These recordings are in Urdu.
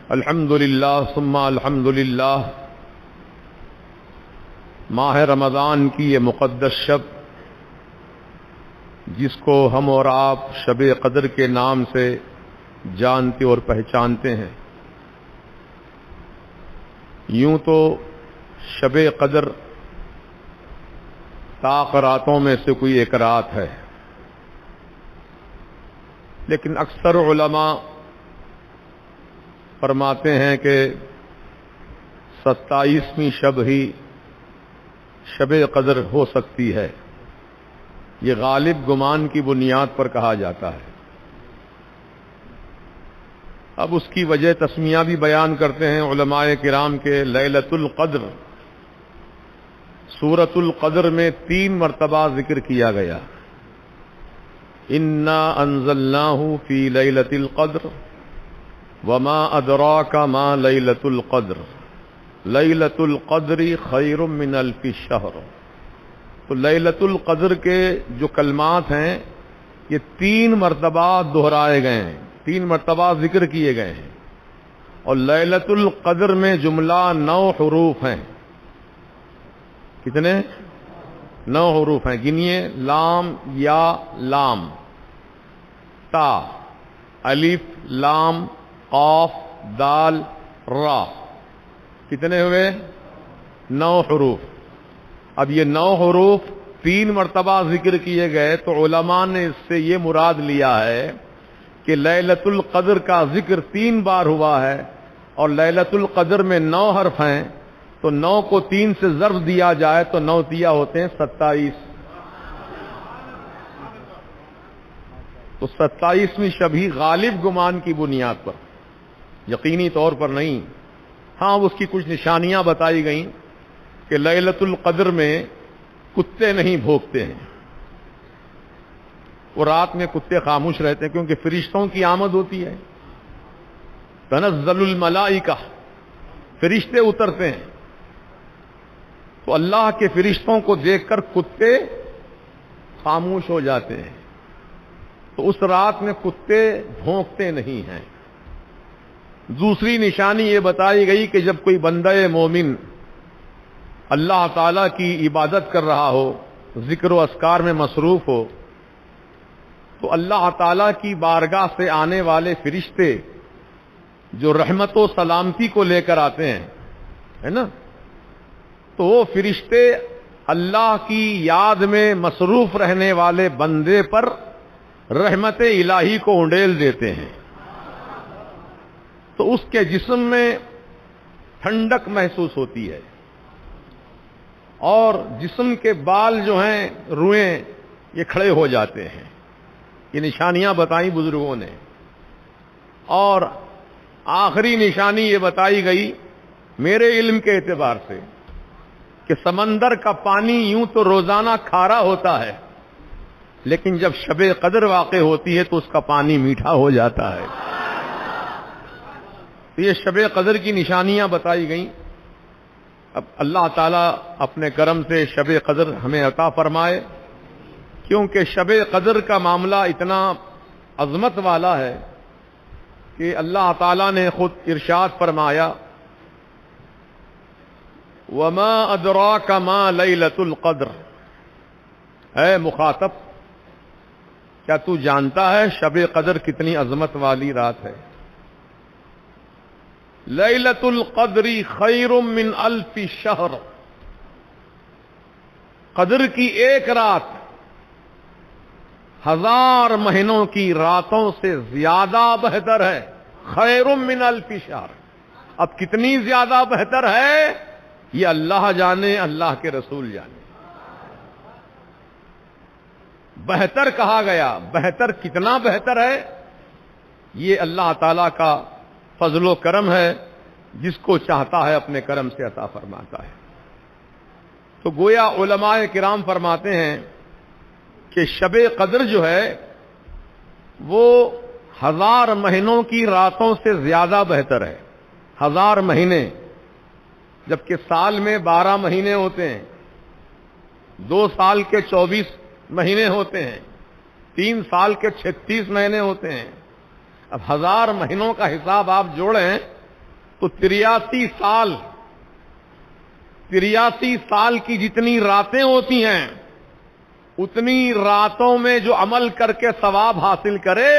الحمدللہ ثم الحمدللہ، ماہ رمضان کی یہ مقدس شب جس کو ہم اور آپ شب قدر کے نام سے جانتے اور پہچانتے ہیں، یوں تو شب قدر طاق راتوں میں سے کوئی ایک رات ہے، لیکن اکثر علماء فرماتے ہیں کہ 27ویں شب ہی شب قدر ہو سکتی ہے۔ یہ غالب گمان کی بنیاد پر کہا جاتا ہے۔ اب اس کی وجہ تسمیہ بھی بیان کرتے ہیں علماء کرام کے۔ لیلۃ القدر سورۃ القدر میں 3 مرتبہ ذکر کیا گیا۔ انا انزلناہ فی لیلۃ القدر وما ادراک ما لیلۃ القدر لیلۃ القدر خیر من الف شہر۔ تو لیلۃ القدر کے جو کلمات ہیں یہ 3 مرتبہ دہرائے گئے ہیں، 3 مرتبہ ذکر کیے گئے ہیں، اور لیلۃ القدر میں جملہ 9 حروف ہیں۔ کتنے؟ 9 حروف ہیں، گنیے۔ لام، یا، لام، تا، الف، لام، قاف، دال، را، کتنے ہوئے؟ 9 حروف۔ اب یہ 9 حروف 3 مرتبہ ذکر کیے گئے تو علماء نے اس سے یہ مراد لیا ہے کہ لیلۃ القدر کا ذکر 3 بار ہوا ہے، اور لیلۃ القدر میں 9 حرف ہیں، تو 9 کو 3 سے ضرب دیا جائے تو 9 تیا ہوتے ہیں 27۔ تو 27ویں شب ہی غالب گمان کی بنیاد پر، یقینی طور پر نہیں۔ ہاں، اس کی کچھ نشانیاں بتائی گئیں کہ لیلۃ القدر میں کتے نہیں بھونکتے ہیں، وہ رات میں کتے خاموش رہتے ہیں کیونکہ فرشتوں کی آمد ہوتی ہے۔ تنزل الملائکہ، فرشتے اترتے ہیں، تو اللہ کے فرشتوں کو دیکھ کر کتے خاموش ہو جاتے ہیں، تو اس رات میں کتے بھونکتے نہیں ہیں۔ دوسری نشانی یہ بتائی گئی کہ جب کوئی بندہ مومن اللہ تعالی کی عبادت کر رہا ہو، ذکر و اذکار میں مصروف ہو، تو اللہ تعالی کی بارگاہ سے آنے والے فرشتے جو رحمت و سلامتی کو لے کر آتے ہیں، ہے نا، تو وہ فرشتے اللہ کی یاد میں مصروف رہنے والے بندے پر رحمت الہی کو انڈیل دیتے ہیں، تو اس کے جسم میں ٹھنڈک محسوس ہوتی ہے، اور جسم کے بال جو ہیں، روئیں، یہ کھڑے ہو جاتے ہیں۔ یہ نشانیاں بتائیں بزرگوں نے۔ اور آخری نشانی یہ بتائی گئی میرے علم کے اعتبار سے کہ سمندر کا پانی یوں تو روزانہ کھارا ہوتا ہے، لیکن جب شب قدر واقع ہوتی ہے تو اس کا پانی میٹھا ہو جاتا ہے۔ تو یہ شب قدر کی نشانیاں بتائی گئیں۔ اب اللہ تعالیٰ اپنے کرم سے شب قدر ہمیں عطا فرمائے، کیونکہ شب قدر کا معاملہ اتنا عظمت والا ہے کہ اللہ تعالیٰ نے خود ارشاد فرمایا، وما ادراک ما لیلۃ القدر۔ اے مخاطب، کیا تو جانتا ہے شب قدر کتنی عظمت والی رات ہے؟ لیلۃ القدر خیر من الف شہر۔ قدر کی ایک رات 1000 مہینوں کی راتوں سے زیادہ بہتر ہے۔ خیر من الف شہر، اب کتنی زیادہ بہتر ہے یہ اللہ جانے، اللہ کے رسول جانے۔ بہتر کہا گیا، بہتر کتنا بہتر ہے یہ اللہ تعالی کا فضل و کرم ہے، جس کو چاہتا ہے اپنے کرم سے عطا فرماتا ہے۔ تو گویا علماء کرام فرماتے ہیں کہ شب قدر جو ہے وہ 1000 مہینوں کی راتوں سے زیادہ بہتر ہے۔ 1000 مہینے، جبکہ سال میں 12 مہینے ہوتے ہیں، 2 سال کے 24 مہینے ہوتے ہیں، 3 سال کے 36 مہینے ہوتے ہیں۔ اب 1000 مہینوں کا حساب آپ جوڑیں تو 83 سال کی جتنی راتیں ہوتی ہیں اتنی راتوں میں جو عمل کر کے ثواب حاصل کرے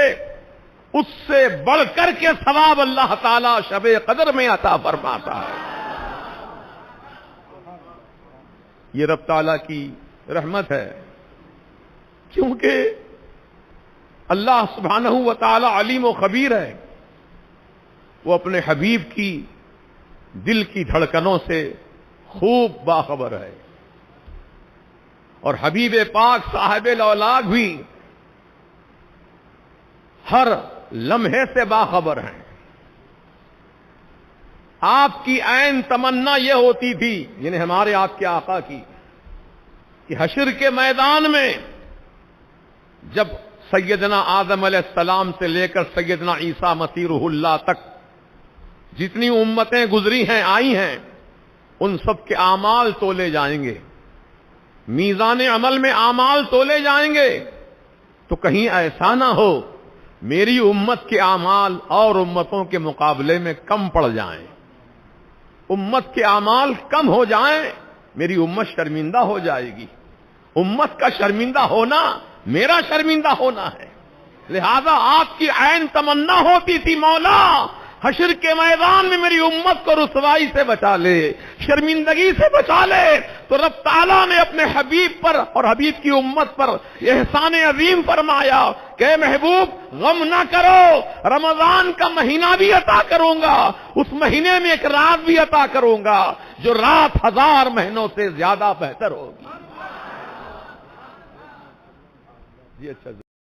اس سے بڑھ کر کے ثواب اللہ تعالی شب قدر میں عطا فرماتا ہے. یہ رب تعالی کی رحمت ہے، کیونکہ اللہ سبحانہ و تعالی علیم و خبیر ہے. وہ اپنے حبیب کی دل کی دھڑکنوں سے خوب باخبر ہے، اور حبیب پاک صاحب الاولاق بھی ہر لمحے سے باخبر ہیں. آپ کی عین تمنا یہ ہوتی تھی، یعنی ہمارے آپ کے آقا کی، کہ حشر کے میدان میں جب سیدنا آدم علیہ السلام سے لے کر سیدنا عیسیٰ مسیح روح اللہ تک جتنی امتیں گزری ہیں آئی ہیں ان سب کے اعمال تولے جائیں گے، میزان عمل میں اعمال تولے جائیں گے، تو کہیں ایسا نہ ہو میری امت کے اعمال اور امتوں کے مقابلے میں کم پڑ جائیں، امت کے اعمال کم ہو جائیں، میری امت شرمندہ ہو جائے گی. امت کا شرمندہ ہونا میرا شرمندہ ہونا ہے. لہذا آپ کی عین تمنا ہوتی تھی، مولا حشر کے میدان میں میری امت کو رسوائی سے بچا لے، شرمندگی سے بچا لے. تو رب تعالیٰ نے اپنے حبیب پر اور حبیب کی امت پر احسان عظیم فرمایا کہ اے محبوب غم نہ کرو، رمضان کا مہینہ بھی عطا کروں گا، اس مہینے میں ایک رات بھی عطا کروں گا جو رات 1000 مہینوں سے زیادہ بہتر ہوگی. جی اچھا.